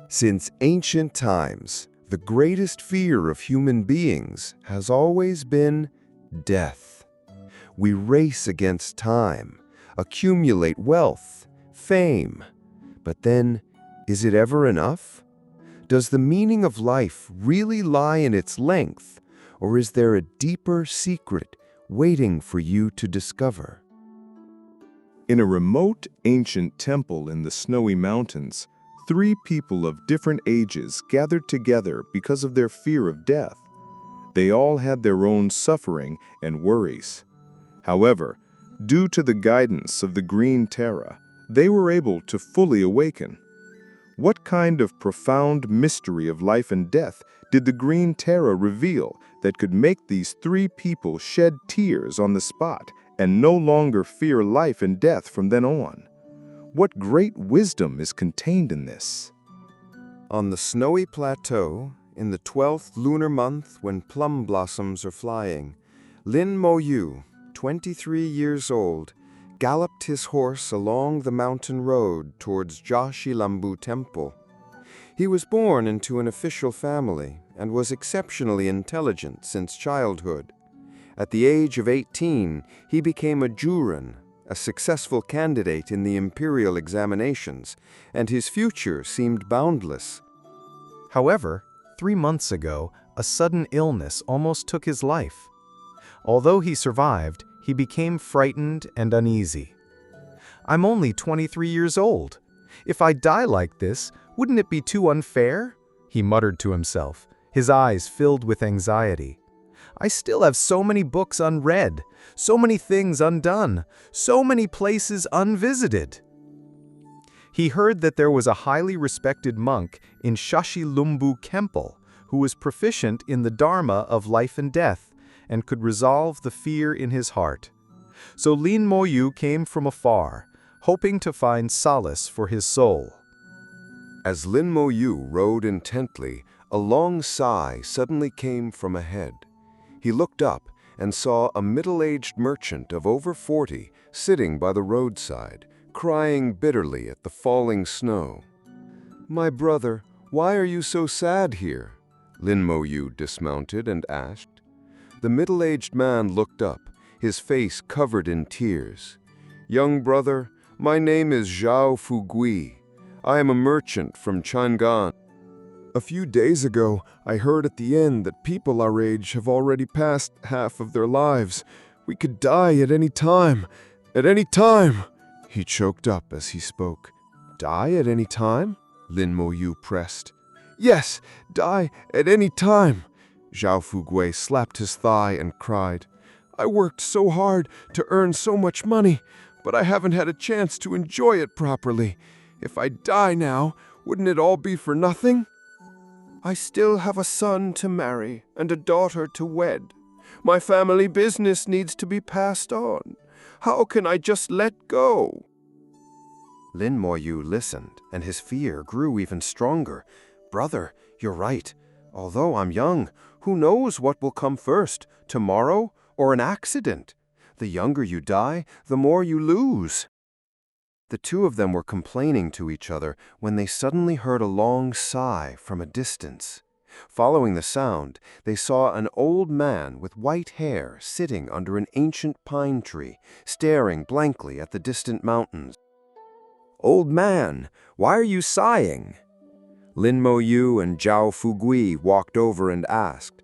Since ancient times, the greatest fear of human beings has always been death. We race against time, accumulate wealth, fame. But then, is it ever enough? Does the meaning of life really lie in its length, or is there a deeper secret waiting for you to discover? In a remote, ancient temple in the snowy mountains, 3 people of different ages gathered together because of their fear of death. They all had their own suffering and worries. However, due to the guidance of the green Terra, they were able to fully awaken. What kind of profound mystery of life and death did the green Terra reveal that could make these 3 people shed tears on the spot and no longer fear life and death from then on? What great wisdom is contained in this? On the snowy plateau, in the 12th lunar month when plum blossoms are flying, Lin Mo Yu, 23 years old, galloped his horse along the mountain road towards Jashilambu Temple. He was born into an official family and was exceptionally intelligent since childhood. At the age of 18, he became a jurin, a successful candidate in the imperial examinations, and his future seemed boundless. However, 3 months ago, a sudden illness almost took his life. Although he survived, he became frightened and uneasy. "I'm only 23 years old. If I die like this, wouldn't it be too unfair?" he muttered to himself, his eyes filled with anxiety. "I still have so many books unread, so many things undone, so many places unvisited." He heard that there was a highly respected monk in Shashilumbu Temple who was proficient in the Dharma of life and death and could resolve the fear in his heart. So Lin Mo Yu came from afar, hoping to find solace for his soul. As Lin Mo Yu rode intently, a long sigh suddenly came from ahead. He looked up and saw a middle-aged merchant of over 40 sitting by the roadside, crying bitterly at the falling snow. "My brother, why are you so sad here?" Lin Mo Yu dismounted and asked. The middle-aged man looked up, his face covered in tears. "Young brother, my name is Zhao Fugui. I am a merchant from Chang'an. A few days ago, I heard at the inn that people our age have already passed half of their lives. We could die at any time. At any time!" He choked up as he spoke. "Die at any time?" Lin Mo Yu pressed. "Yes, die at any time." Zhao Fugui slapped his thigh and cried. "I worked so hard to earn so much money, but I haven't had a chance to enjoy it properly. If I die now, wouldn't it all be for nothing? I still have a son to marry and a daughter to wed. My family business needs to be passed on. How can I just let go?" Lin Mo Yu listened, and his fear grew even stronger. "Brother, you're right. Although I'm young, who knows what will come first, tomorrow or an accident? The younger you die, the more you lose." The 2 of them were complaining to each other when they suddenly heard a long sigh from a distance. Following the sound, they saw an old man with white hair sitting under an ancient pine tree, staring blankly at the distant mountains. "Old man, why are you sighing?" Lin Mo Yu and Zhao Fugui walked over and asked.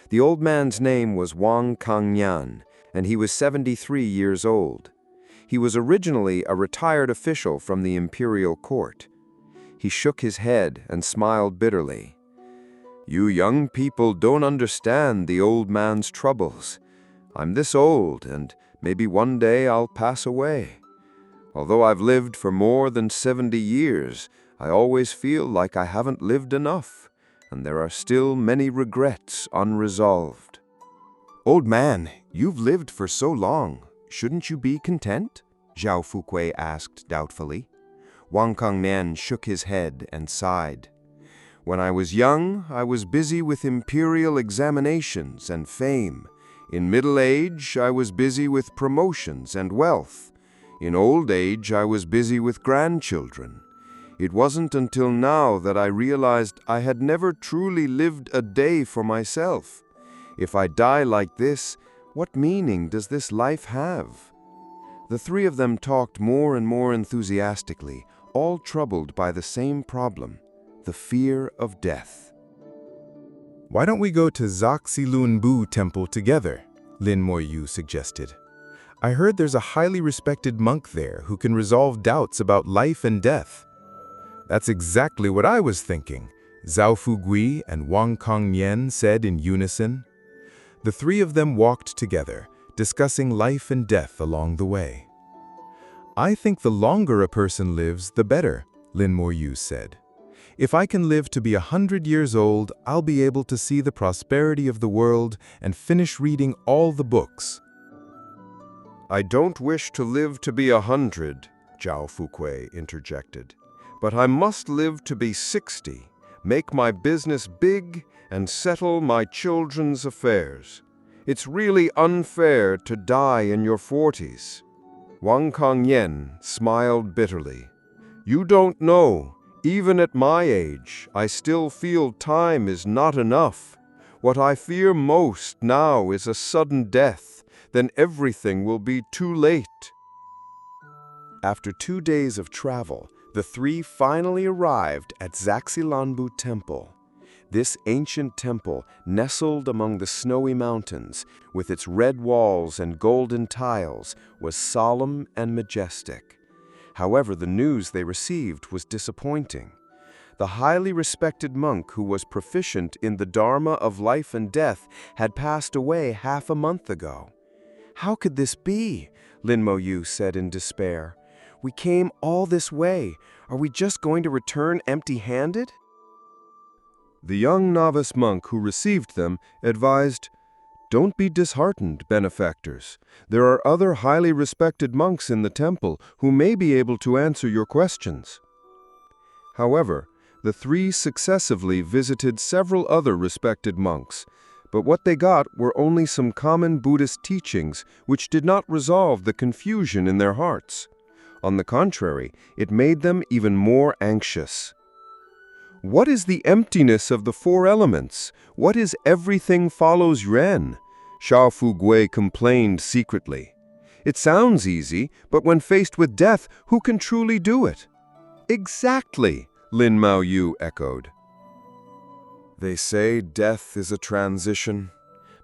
The old man's name was Wang Kangyan, and he was 73 years old. He was originally a retired official from the imperial court. He shook his head and smiled bitterly. "You young people don't understand the old man's troubles. I'm this old, and maybe one day I'll pass away. Although I've lived for more than 70 years, I always feel like I haven't lived enough, and there are still many regrets unresolved." "Old man, you've lived for so long. Shouldn't you be content?" Zhao Fugui asked doubtfully. Wang Kangnan shook his head and sighed. "When I was young, I was busy with imperial examinations and fame. In middle age, I was busy with promotions and wealth. In old age, I was busy with grandchildren. It wasn't until now that I realized I had never truly lived a day for myself. If I die like this, what meaning does this life have? The three of them talked more and more enthusiastically, all troubled by the same problem, the fear of death. Why don't we go to Zaxilunbu Temple together? Lin Moyu suggested. I heard there's a highly respected monk there who can resolve doubts about life and death. That's exactly what I was thinking, Zhao Fugui and Wang Kongnian said in unison. The three of them walked together, discussing life and death along the way. I think the longer a person lives, the better, Lin Moyu said. If I can live to be 100 years old, I'll be able to see the prosperity of the world and finish reading all the books. I don't wish to live to be 100, Zhao Fugui interjected. But I must live to be 60, make my business big, and settle my children's affairs. It's really unfair to die in your 40s. Wang Kongnian smiled bitterly. You don't know. Even at my age, I still feel time is not enough. What I fear most now is a sudden death. Then everything will be too late. After 2 days of travel, the three finally arrived at Zaxilunbu Temple. This ancient temple, nestled among the snowy mountains, with its red walls and golden tiles, was solemn and majestic. However, the news they received was disappointing. The highly respected monk who was proficient in the Dharma of life and death had passed away half a month ago. How could this be? Lin Moyu said in despair. We came all this way. Are we just going to return empty-handed? The young novice monk who received them advised, Don't be disheartened, benefactors. There are other highly respected monks in the temple who may be able to answer your questions. However, the three successively visited several other respected monks, but what they got were only some common Buddhist teachings which did not resolve the confusion in their hearts. On the contrary, it made them even more anxious. What is the emptiness of the four elements? What is everything follows yuan? Zhao Fugui complained secretly. It sounds easy, but when faced with death, who can truly do it? Exactly, Lin Moyu echoed. They say death is a transition.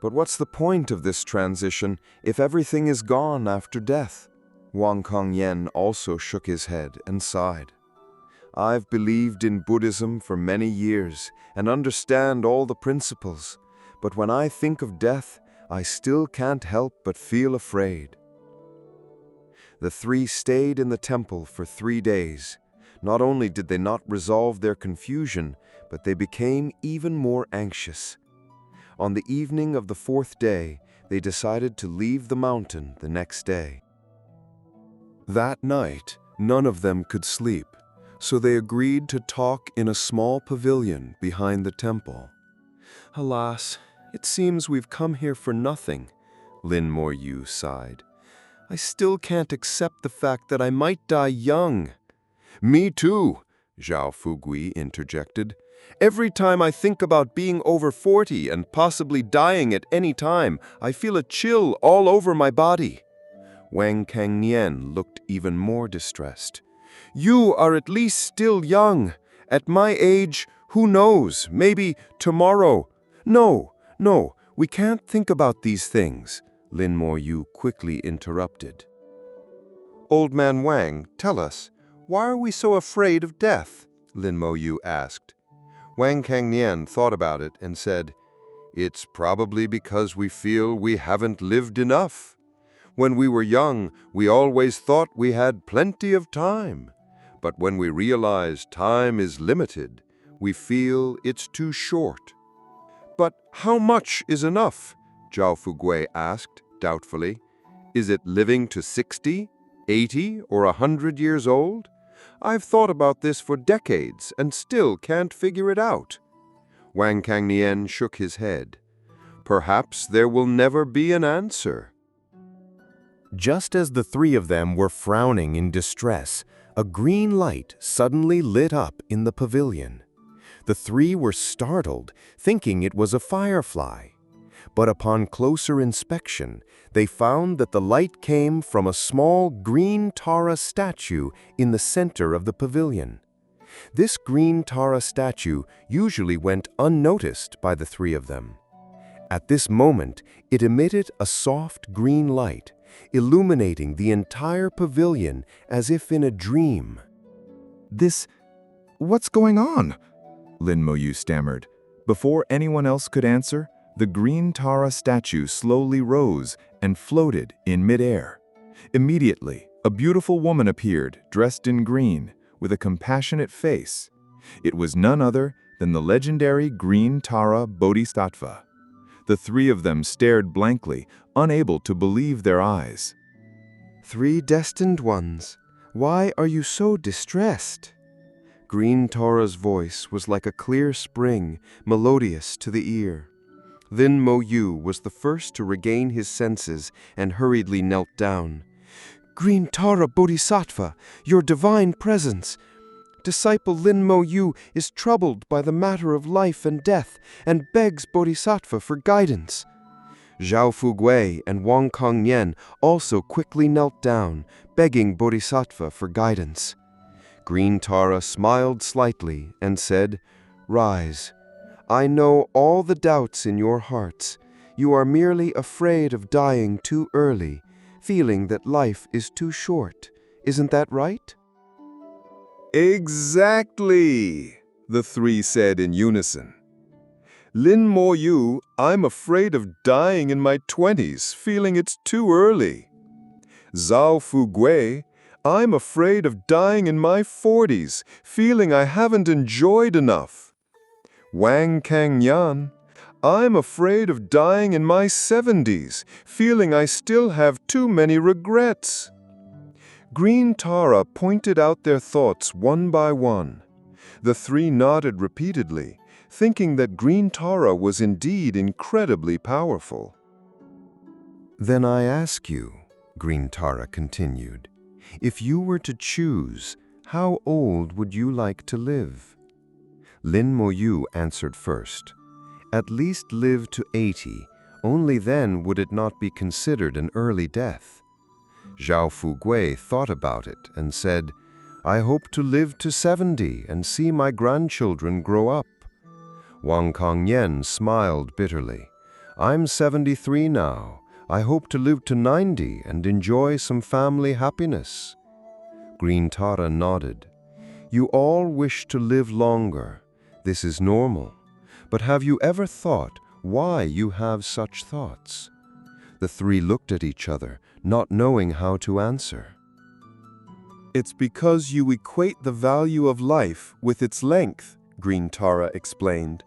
But what's the point of this transition if everything is gone after death? Wang Kongnian also shook his head and sighed. I've believed in Buddhism for many years and understand all the principles, but when I think of death, I still can't help but feel afraid. The three stayed in the temple for 3 days. Not only did they not resolve their confusion, but they became even more anxious. On the evening of the 4th day, they decided to leave the mountain the next day. That night, none of them could sleep, so they agreed to talk in a small pavilion behind the temple. Alas, it seems we've come here for nothing, Lin Moyu sighed. I still can't accept the fact that I might die young. Me too, Zhao Fugui interjected. Every time I think about being over 40 and possibly dying at any time, I feel a chill all over my body. Wang Kongnian looked even more distressed. You are at least still young. At my age, who knows, maybe tomorrow. No, we can't think about these things, Lin Moyu quickly interrupted. Old man Wang, tell us, why are we so afraid of death? Lin Moyu asked. Wang Kongnian thought about it and said, It's probably because we feel we haven't lived enough. When we were young, we always thought we had plenty of time. But when we realize time is limited, we feel it's too short. But how much is enough? Zhao Fugui asked, doubtfully. Is it living to 60, 80, or 100 years old? I've thought about this for decades and still can't figure it out. Wang Kongnian shook his head. Perhaps there will never be an answer. Just as the three of them were frowning in distress, A green light suddenly lit up in the pavilion. The three were startled, thinking it was a firefly. But upon closer inspection, they found that the light came from a small green Tara statue in the center of the pavilion. This green Tara statue usually went unnoticed by the three of them. At this moment, it emitted a soft green light, illuminating the entire pavilion as if in a dream. What's going on? Lin Moyu stammered. Before anyone else could answer, the green Tara statue slowly rose and floated in midair. Immediately, a beautiful woman appeared, dressed in green, with a compassionate face. It was none other than the legendary green Tara Bodhisattva. The three of them stared blankly, unable to believe their eyes. Three destined ones, why are you so distressed? Green Tara's voice was like a clear spring, melodious to the ear. Lin Moyu was the first to regain his senses and hurriedly knelt down. Green Tara Bodhisattva, your divine presence. Disciple Lin Moyu is troubled by the matter of life and death and begs Bodhisattva for guidance. Zhao Fugui and Wang Kongnian also quickly knelt down, begging Bodhisattva for guidance. Green Tara smiled slightly and said, Rise. I know all the doubts in your hearts. You are merely afraid of dying too early, feeling that life is too short. Isn't that right? Exactly, the three said in unison. Lin Moyu, I'm afraid of dying in my 20s, feeling it's too early. Zhao Fugui, I'm afraid of dying in my 40s, feeling I haven't enjoyed enough. Wang Kangyan, I'm afraid of dying in my 70s, feeling I still have too many regrets. Green Tara pointed out their thoughts one by one. The three nodded repeatedly, thinking that Green Tara was indeed incredibly powerful. Then I ask you, Green Tara continued, if you were to choose, how old would you like to live? Lin Moyu answered first. At least live to 80, only then would it not be considered an early death. Zhao Fugui thought about it and said, I hope to live to 70 and see my grandchildren grow up. Wang Kongnian smiled bitterly. I'm 73 now. I hope to live to 90 and enjoy some family happiness. Green Tara nodded. You all wish to live longer. This is normal. But have you ever thought why you have such thoughts? The three looked at each other, not knowing how to answer. It's because you equate the value of life with its length, Green Tara explained,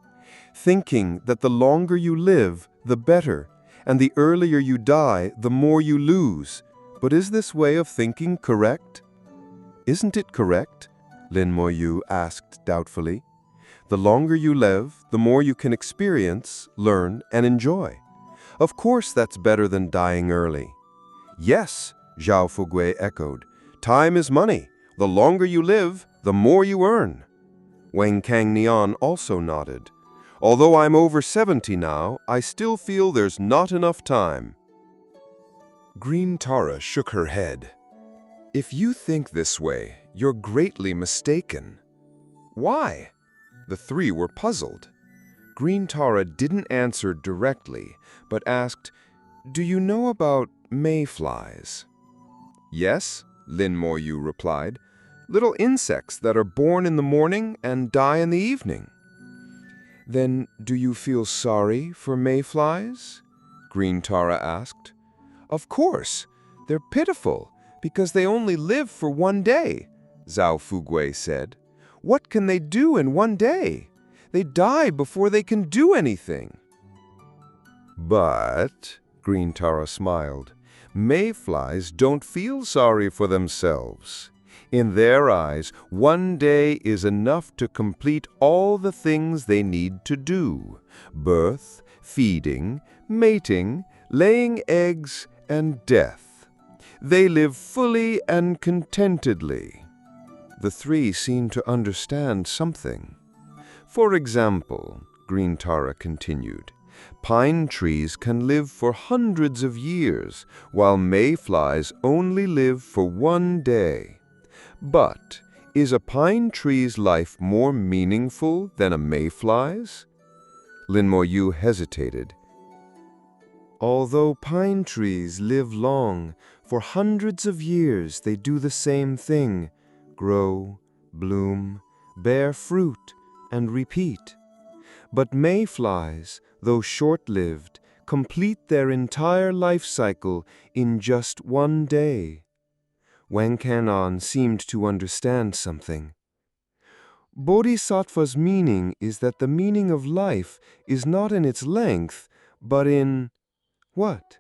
thinking that the longer you live, the better, and the earlier you die, the more you lose. But is this way of thinking correct? Isn't it correct? Lin Moyu asked doubtfully. The longer you live, the more you can experience, learn, and enjoy. Of course that's better than dying early. Yes, Zhao Fugui echoed. Time is money. The longer you live, the more you earn. Wang Kangnian also nodded. Although I'm over 70 now, I still feel there's not enough time. Green Tara shook her head. If you think this way, you're greatly mistaken. Why? The three were puzzled. Green Tara didn't answer directly, but asked, Do you know about mayflies? Yes, Lin Moyu replied. Little insects that are born in the morning and die in the evening. Then do you feel sorry for mayflies? Green Tara asked. Of course. They're pitiful because they only live for one day, Zhao Fugui said. What can they do in one day? They die before they can do anything. But, Green Tara smiled, mayflies don't feel sorry for themselves. In their eyes, one day is enough to complete all the things they need to do: birth, feeding, mating, laying eggs, and death. They live fully and contentedly. The three seemed to understand something. For example, Green Tara continued, pine trees can live for hundreds of years, while mayflies only live for one day. But is a pine tree's life more meaningful than a mayfly's? Lin Mo Yu hesitated. Although pine trees live long, for hundreds of years they do the same thing: grow, bloom, bear fruit, and repeat. But mayflies, though short-lived, complete their entire life cycle in just one day. Wang Canon seemed to understand something. Bodhisattva's meaning is that the meaning of life is not in its length, but in what?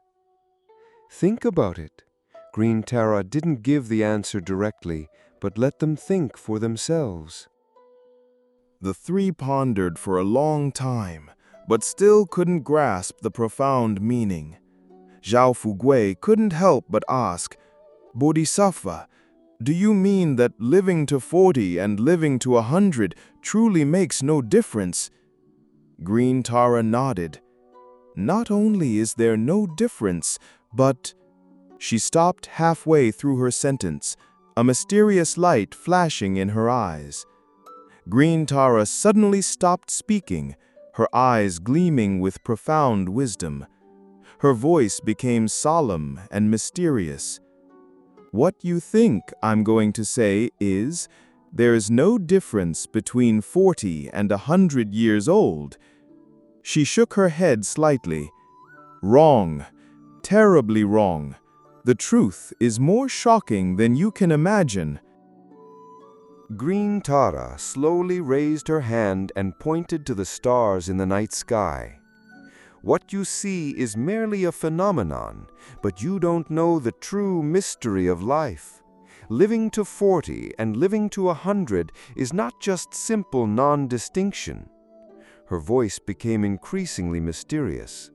Think about it. Green Tara didn't give the answer directly, but let them think for themselves. The three pondered for a long time, but still couldn't grasp the profound meaning. Zhao Fugui couldn't help but ask, Bodhisattva, do you mean that living to 40 and living to 100 truly makes no difference? Green Tara nodded. Not only is there no difference, but... She stopped halfway through her sentence, a mysterious light flashing in her eyes. Green Tara suddenly stopped speaking, her eyes gleaming with profound wisdom. Her voice became solemn and mysterious. What you think I'm going to say is, there's no difference between 40 and 100 years old. She shook her head slightly. Wrong, terribly wrong. The truth is more shocking than you can imagine. Green Tara slowly raised her hand and pointed to the stars in the night sky. What you see is merely a phenomenon, but you don't know the true mystery of life. Living to 40 and living to 100 is not just simple non-distinction. Her voice became increasingly mysterious.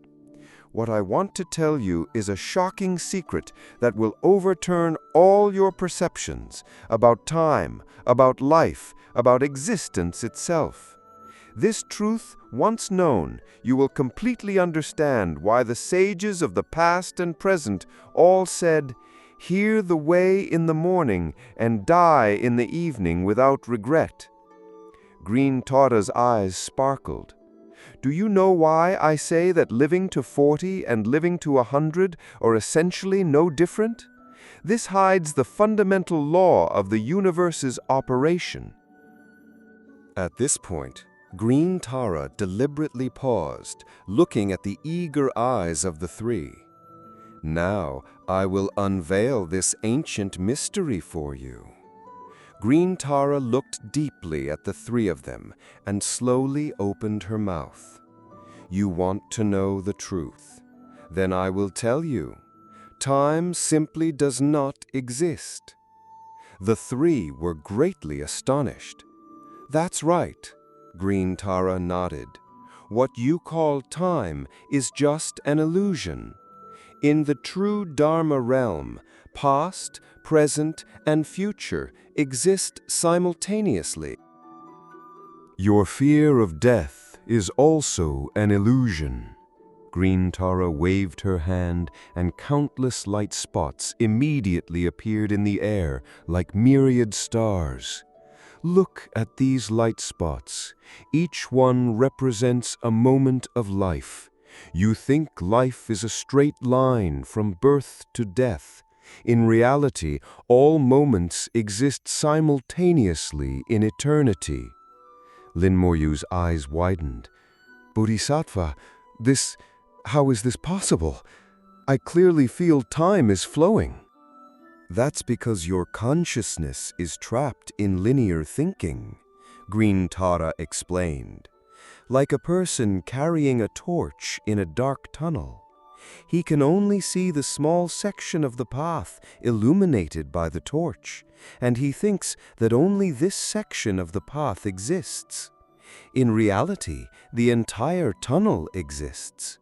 What I want to tell you is a shocking secret that will overturn all your perceptions about time, about life, about existence itself. This truth, once known, you will completely understand why the sages of the past and present all said, "Hear the way in the morning and die in the evening without regret." Green Tara's eyes sparkled. Do you know why I say that living to 40 and living to 100 are essentially no different? This hides the fundamental law of the universe's operation. At this point, Green Tara deliberately paused, looking at the eager eyes of the three. Now I will unveil this ancient mystery for you. Green Tara looked deeply at the three of them and slowly opened her mouth. You want to know the truth? Then I will tell you. Time simply does not exist. The three were greatly astonished. That's right, Green Tara nodded. What you call time is just an illusion. In the true Dharma realm, past, present, and future exist simultaneously. Your fear of death is also an illusion. Green Tara waved her hand, and countless light spots immediately appeared in the air like myriad stars. Look at these light spots. Each one represents a moment of life. You think life is a straight line from birth to death. In reality, all moments exist simultaneously in eternity. Lin Mo Yu's eyes widened. Bodhisattva, how is this possible? I clearly feel time is flowing. That's because your consciousness is trapped in linear thinking, Green Tara explained. Like a person carrying a torch in a dark tunnel. He can only see the small section of the path illuminated by the torch, and he thinks that only this section of the path exists. In reality, the entire tunnel exists.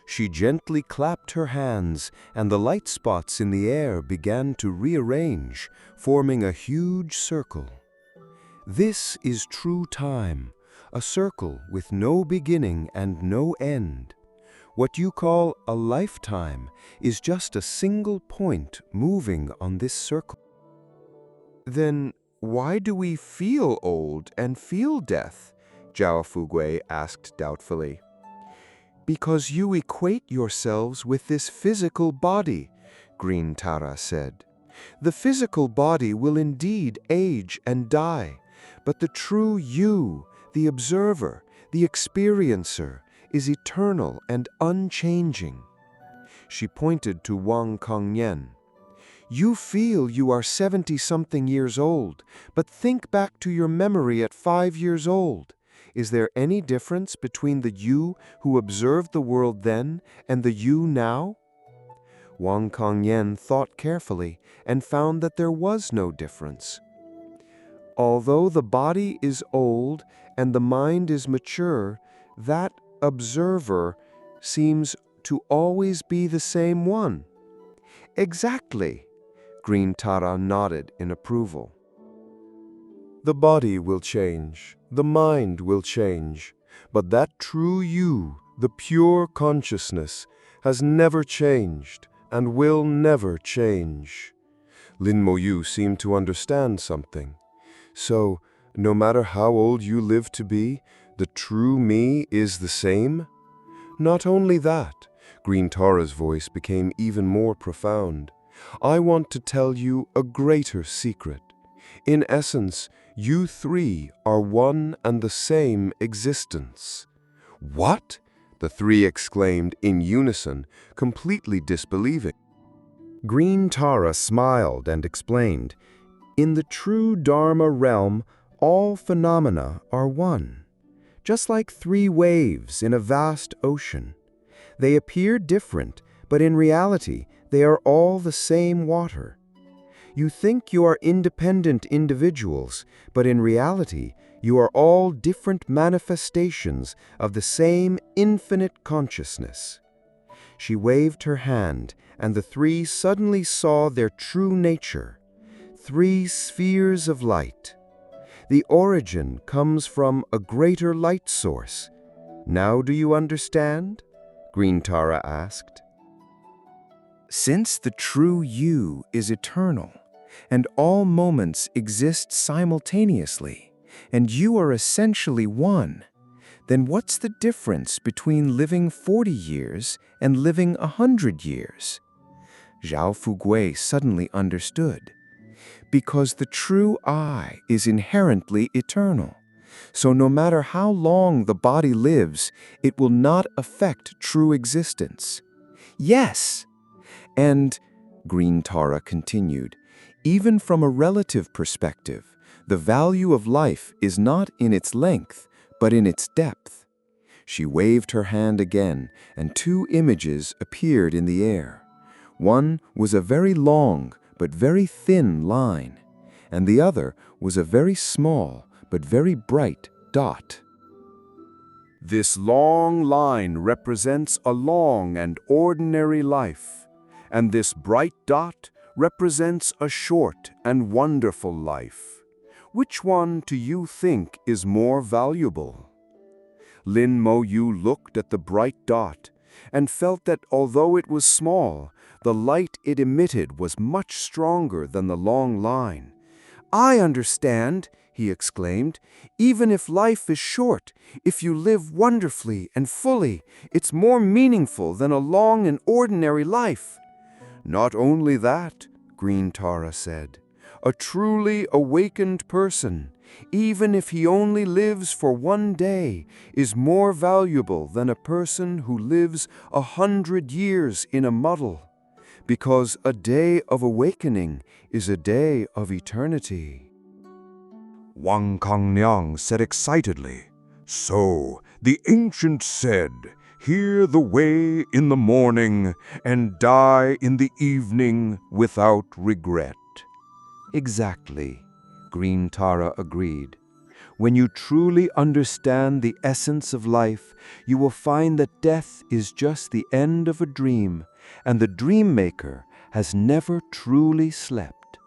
She gently clapped her hands, and the light spots in the air began to rearrange, forming a huge circle. This is true time, a circle with no beginning and no end. What you call a lifetime is just a single point moving on this circle. Then why do we feel old and feel death? Zhao Fugui asked doubtfully. Because you equate yourselves with this physical body, Green Tara said. The physical body will indeed age and die, but the true you, the observer, the experiencer, is eternal and unchanging. She pointed to Wang Kongnian. You feel you are 70-something years old, but think back to your memory at 5 years old. Is there any difference between the you who observed the world then and the you now? Wang Kongnian thought carefully and found that there was no difference. Although the body is old and the mind is mature, that observer seems to always be the same one. Exactly, Green Tara nodded in approval. The body will change, the mind will change, but that true you, the pure consciousness, has never changed and will never change. Lin Mo Yu seemed to understand something. So, no matter how old you live to be, the true me is the same? Not only that, Green Tara's voice became even more profound. I want to tell you a greater secret. In essence, you three are one and the same existence. What? The three exclaimed in unison, completely disbelieving. Green Tara smiled and explained, in the true Dharma realm, all phenomena are one. Just like 3 waves in a vast ocean. They appear different, but in reality, they are all the same water. You think you are independent individuals, but in reality, you are all different manifestations of the same infinite consciousness. She waved her hand, and the 3 suddenly saw their true nature. 3 spheres of light. The origin comes from a greater light source. Now do you understand? Green Tara asked. Since the true you is eternal, and all moments exist simultaneously, and you are essentially one, then what's the difference between living 40 years and living 100 years? Zhao Fugui suddenly understood. Because the true I is inherently eternal. So no matter how long the body lives, it will not affect true existence. Yes! And, Green Tara continued, even from a relative perspective, the value of life is not in its length, but in its depth. She waved her hand again, and 2 images appeared in the air. One was a very long, but very thin line, and the other was a very small, but very bright dot. This long line represents a long and ordinary life, and this bright dot represents a short and wonderful life. Which one do you think is more valuable? Lin Mo Yu looked at the bright dot and felt that although it was small, the light it emitted was much stronger than the long line. I understand, he exclaimed. Even if life is short, if you live wonderfully and fully, it's more meaningful than a long and ordinary life. Not only that, Green Tara said, a truly awakened person, even if he only lives for 1 day, is more valuable than a person who lives 100 years in a muddle, because a day of awakening is a day of eternity. Wang Kongnian said excitedly, So, the ancient said, hear the way in the morning and die in the evening without regret. Exactly, Green Tara agreed. When you truly understand the essence of life, you will find that death is just the end of a dream, and the dream maker has never truly slept.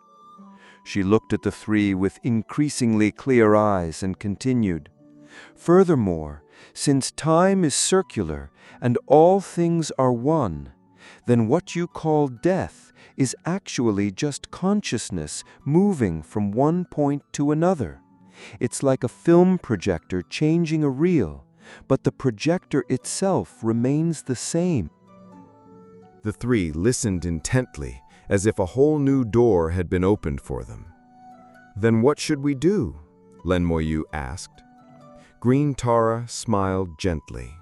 She looked at the three with increasingly clear eyes and continued, "Furthermore, since time is circular and all things are one, then what you call death is actually just consciousness moving from one point to another. It's like a film projector changing a reel, but the projector itself remains the same." The three listened intently, as if a whole new door had been opened for them. "Then what should we do?" Lenmoyu asked. Green Tara smiled gently.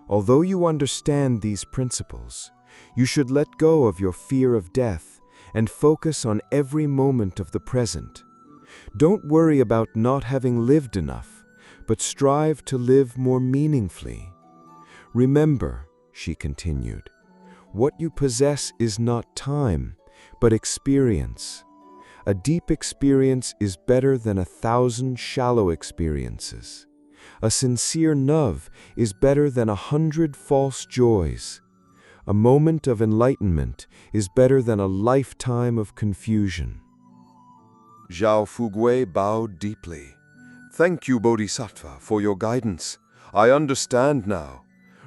"Although you understand these principles, you should let go of your fear of death and focus on every moment of the present. Don't worry about not having lived enough, but strive to live more meaningfully. Remember," she continued, "what you possess is not time, but experience. A deep experience is better than 1,000 shallow experiences. A sincere love is better than 100 false joys. A moment of enlightenment is better than a lifetime of confusion." Zhao Fugui bowed deeply. "Thank you, Bodhisattva, for your guidance. I understand now.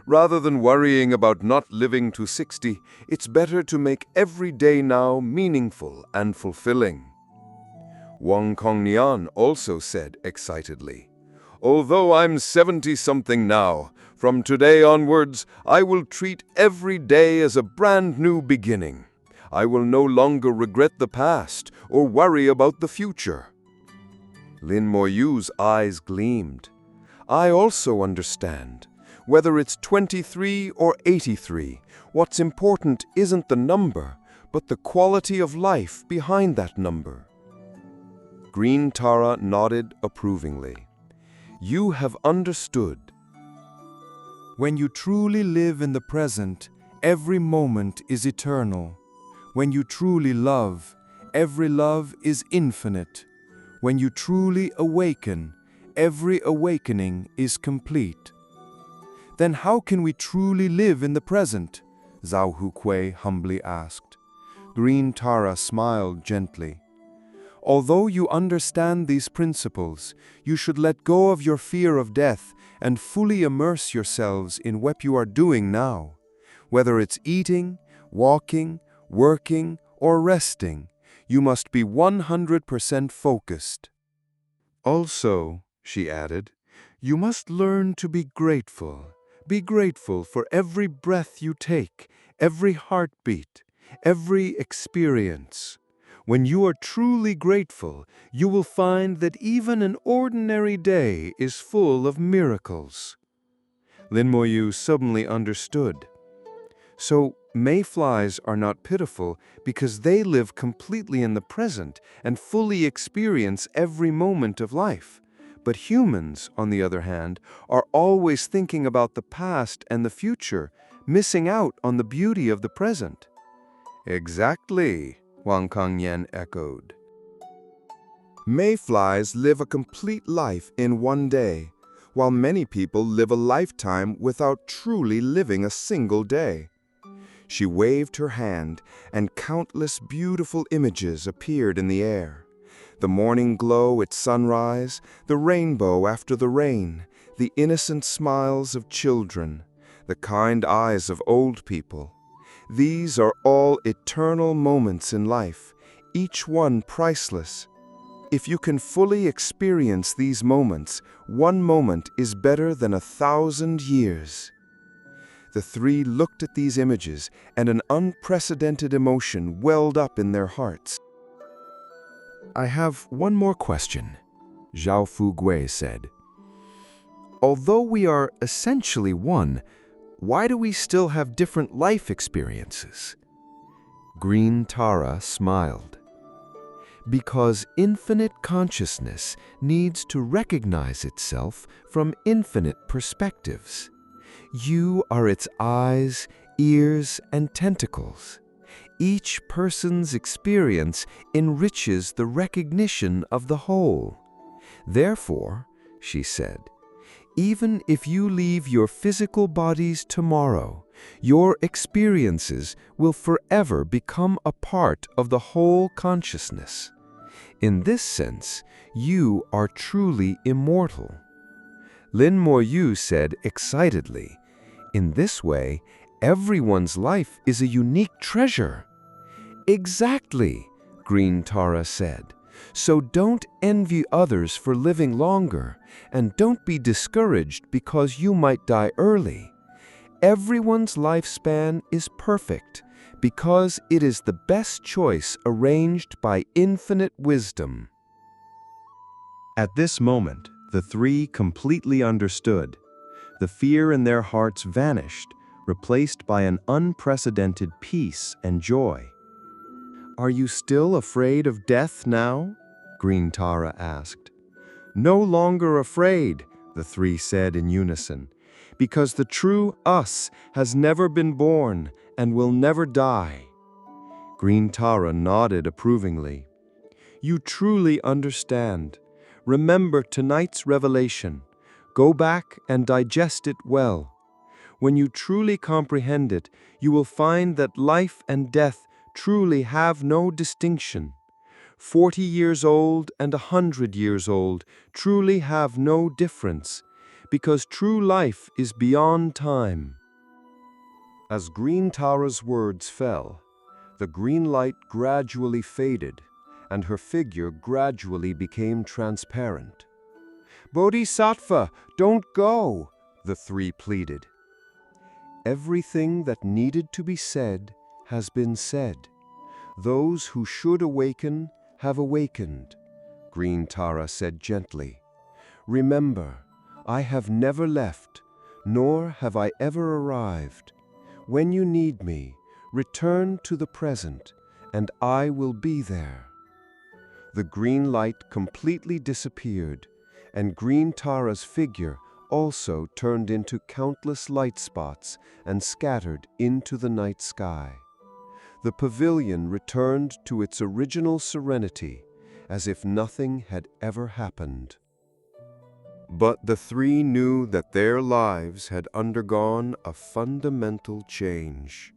Rather than worrying about not living to 60, it's better to make every day now meaningful and fulfilling." Wang Kongnian also said excitedly, "Although I'm 70-something now, from today onwards, I will treat every day as a brand new beginning. I will no longer regret the past or worry about the future." Lin Moyu's eyes gleamed. "I also understand. Whether it's 23 or 83, what's important isn't the number, but the quality of life behind that number." Green Tara nodded approvingly. "You have understood. When you truly live in the present, every moment is eternal. When you truly love, every love is infinite. When you truly awaken, every awakening is complete." "Then how can we truly live in the present?" Zhao Hukwei humbly asked. Green Tara smiled gently. "Although you understand these principles, you should let go of your fear of death and fully immerse yourselves in what you are doing now. Whether it's eating, walking, working, or resting, you must be 100% focused. Also," she added, "you must learn to be grateful. Be grateful for every breath you take, every heartbeat, every experience. When you are truly grateful, you will find that even an ordinary day is full of miracles." Lin Moyu suddenly understood. So, mayflies are not pitiful because they live completely in the present and fully experience every moment of life. But humans, on the other hand, are always thinking about the past and the future, missing out on the beauty of the present. "Exactly," Wang Kangyan echoed. "Mayflies live a complete life in one day, while many people live a lifetime without truly living a single day." She waved her hand, and countless beautiful images appeared in the air. The morning glow at sunrise, the rainbow after the rain, the innocent smiles of children, the kind eyes of old people. These are all eternal moments in life, each one priceless. If you can fully experience these moments, one moment is better than 1,000 years. The three looked at these images, and an unprecedented emotion welled up in their hearts. "I have one more question," Zhao Fugui said. "Although we are essentially one, why do we still have different life experiences?" Green Tara smiled. "Because infinite consciousness needs to recognize itself from infinite perspectives. You are its eyes, ears, and tentacles. Each person's experience enriches the recognition of the whole. Therefore," she said, "even if you leave your physical bodies tomorrow, your experiences will forever become a part of the whole consciousness. In this sense, you are truly immortal. Lin Mo Yu said excitedly, "In this way, everyone's life is a unique treasure." "Exactly," Green Tara said. "So don't envy others for living longer, and don't be discouraged because you might die early. Everyone's lifespan is perfect because it is the best choice arranged by infinite wisdom." At this moment, the three completely understood. The fear in their hearts vanished, replaced by an unprecedented peace and joy. "Are you still afraid of death now?" Green Tara asked. "No longer afraid," the three said in unison, "because the true us has never been born and will never die." Green Tara nodded approvingly. "You truly understand. Remember tonight's revelation. Go back and digest it well. When you truly comprehend it, you will find that life and death truly have no distinction. 40 years old and 100 years old truly have no difference, because true life is beyond time." As Green Tara's words fell, the green light gradually faded, and her figure gradually became transparent. "Bodhisattva, don't go," the three pleaded. "Everything that needed to be said has been said. Those who should awaken have awakened," Green Tara said gently. "Remember, I have never left, nor have I ever arrived. When you need me, return to the present, and I will be there." The green light completely disappeared, and Green Tara's figure also turned into countless light spots and scattered into the night sky. The pavilion returned to its original serenity, as if nothing had ever happened. But the three knew that their lives had undergone a fundamental change.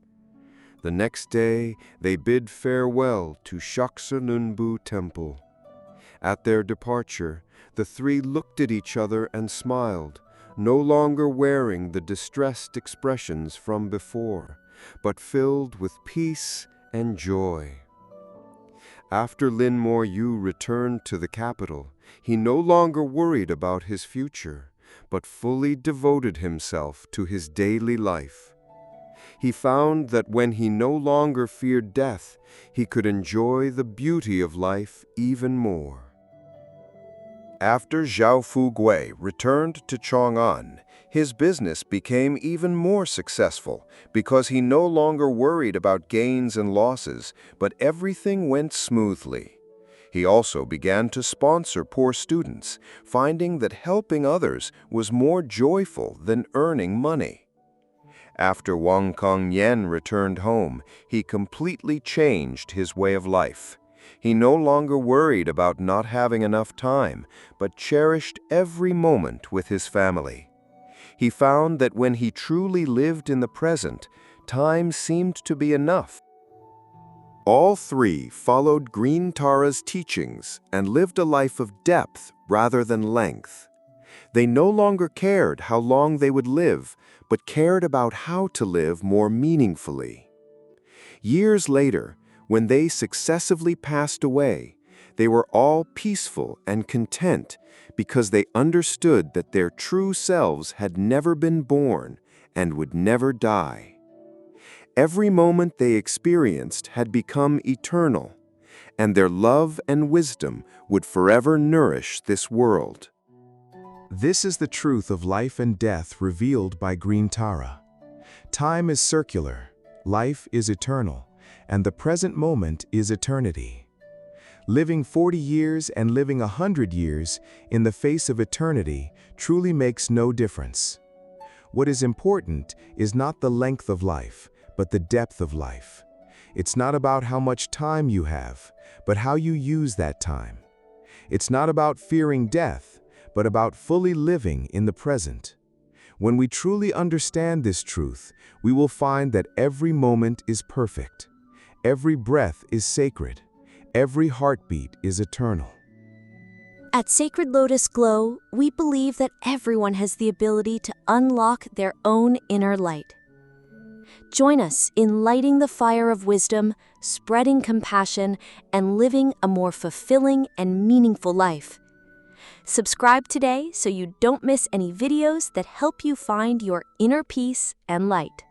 The next day, they bid farewell to Shaksa Nunbu Temple. At their departure, the three looked at each other and smiled, no longer wearing the distressed expressions from before, but filled with peace and joy. After Lin Mo Yu returned to the capital, he no longer worried about his future, but fully devoted himself to his daily life. He found that when he no longer feared death, he could enjoy the beauty of life even more. After Zhao Fugui returned to Chang'an, his business became even more successful because he no longer worried about gains and losses, but everything went smoothly. He also began to sponsor poor students, finding that helping others was more joyful than earning money. After Wang Kongyan returned home, he completely changed his way of life. He no longer worried about not having enough time, but cherished every moment with his family. He found that when he truly lived in the present, time seemed to be enough. All three followed Green Tara's teachings and lived a life of depth rather than length. They no longer cared how long they would live, but cared about how to live more meaningfully. Years later, when they successively passed away, they were all peaceful and content because they understood that their true selves had never been born and would never die. Every moment they experienced had become eternal, and their love and wisdom would forever nourish this world. This is the truth of life and death revealed by Green Tara. Time is circular, life is eternal, and the present moment is eternity. Living 40 years and living 100 years in the face of eternity truly makes no difference. What is important is not the length of life, but the depth of life. It's not about how much time you have, but how you use that time. It's not about fearing death, but about fully living in the present. When we truly understand this truth, we will find that every moment is perfect. Every breath is sacred. every heartbeat is eternal. At Sacred Lotus Glow, we believe that everyone has the ability to unlock their own inner light. Join us in lighting the fire of wisdom, spreading compassion, and living a more fulfilling and meaningful life. Subscribe today so you don't miss any videos that help you find your inner peace and light.